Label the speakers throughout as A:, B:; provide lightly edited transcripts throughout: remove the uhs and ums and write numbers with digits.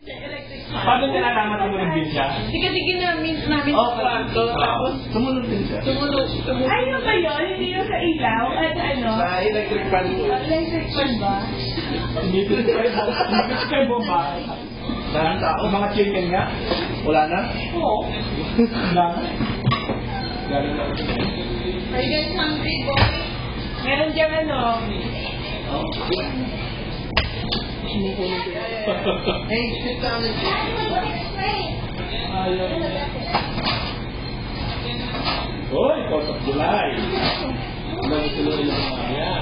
A: Paano niya nalaman tumunog din siya?
B: Kasi ginamit namin sa kwarto, tapos
A: tumunog din siya.
B: tumunog.
C: Ayun ba yun? Hindi yung sa ilaw? At ano?
A: Sa electric fan po.
C: Electric fan ba?
A: Hindi kayo bomba. Saan tao? Mga chicken nga? Wala na?
C: Oo.
A: Wala na? Galing na.
B: Are you guys hungry, boy?
C: Meron diyang ano?
A: Hey, sit down and Hoy, 4th of July. Ang mga tuloy ng mga kaya.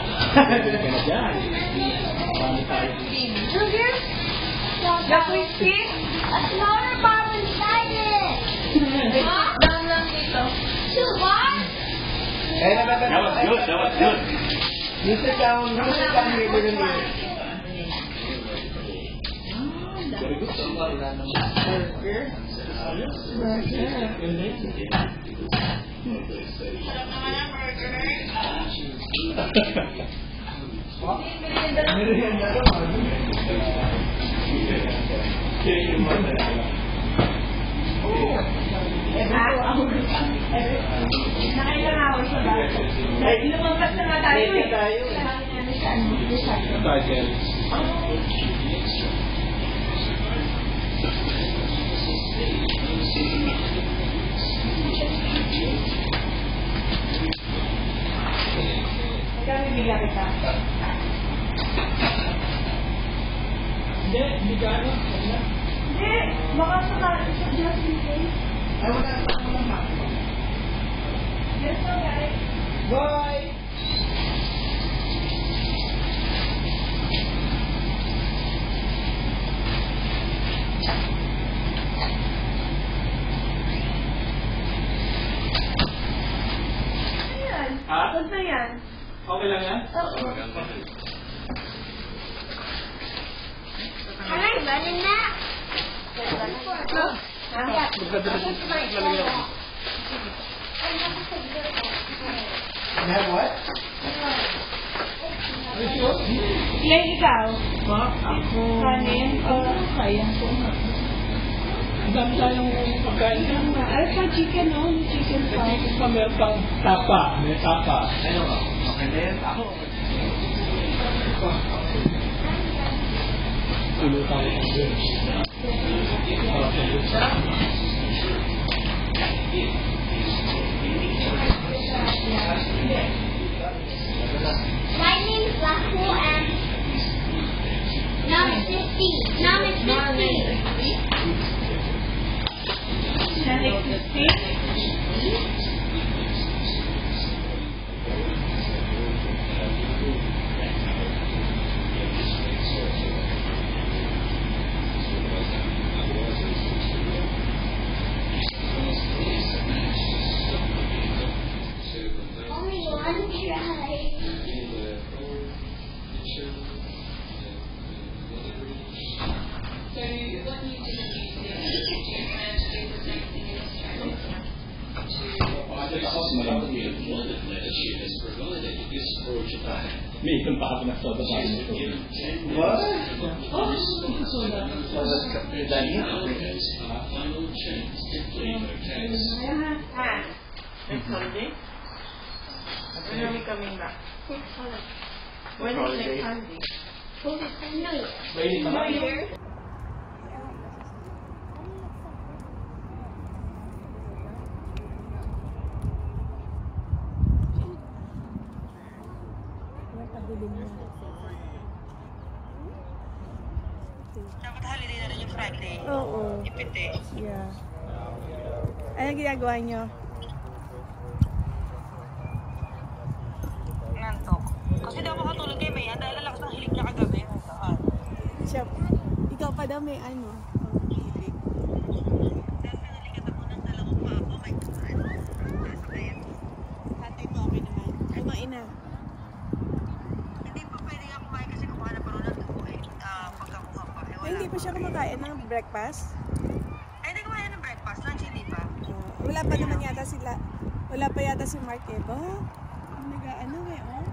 A: Hindi ka na dyan. Paano tayo?
D: Sugar?
C: The crispy?
D: A smaller bomb inside it. What?
B: Down lang dito.
D: Sugar?
A: That was good, that was good. You sit down here with him here. Very good. Burger.
C: Nakailang hours na ba? Lumampas na nga tayo eh. Magkano bigla kita?
A: Hindi ka ano?
C: Hindi, baka sa just in case.
A: Ay, wala na.
C: Yes, so guys.
A: Bye!
C: Ayan.
A: Ha?
C: Saan na yan?
A: Okay lang yan?
C: Oo.
D: Can I run in that? No.
A: You have what?
C: Ilan ikaw?
A: Ako.
C: Kanin?
B: Kaya ko nga.
A: Ang dami tayong pagkain.
C: Ay, sa chicken, no? Chicken pa.
A: Chicken pa, meron pang tapa. May tapa. Ano ka? Okay na yan. Ako. Tulo tayo.
D: My name's Laku and now it's 50. Now it's 50.
C: Next 15?
D: Only one try.
A: May isang pa ako na soda pa. What?
B: Next Sunday? When are we coming back? When is next Sunday?
A: Mainit naman.
B: Dapat holiday na rin yung Friday.
E: Oo.
B: Ipite.
E: Yeah. Anong ginagawa nyo?
B: Nantok. Kasi daw makatulog kay Mayan dahil ang lakas ng hilig niya kagabi. Saan?
E: Siya, ikaw pa daw may ano. Hilig.
B: Dahil pinalikat ako ng dalawang pako. May kumain. Nasa kaya.
E: Tatay mo okay naman. Kumain na.
B: Hindi pa pwede nga kumain kasi kumain na pa rin ng dugo eh. Pagkakuha pa. Eh,
E: Ay,
B: wala.
E: hindi pa siya kumakain ng breakfast?
B: Ay, hindi kumain ng breakfast. Lunch hindi pa.
E: Wala pa naman yata sila. Wala pa yata si Mark eh. Ba? Nag-ano eh, oh.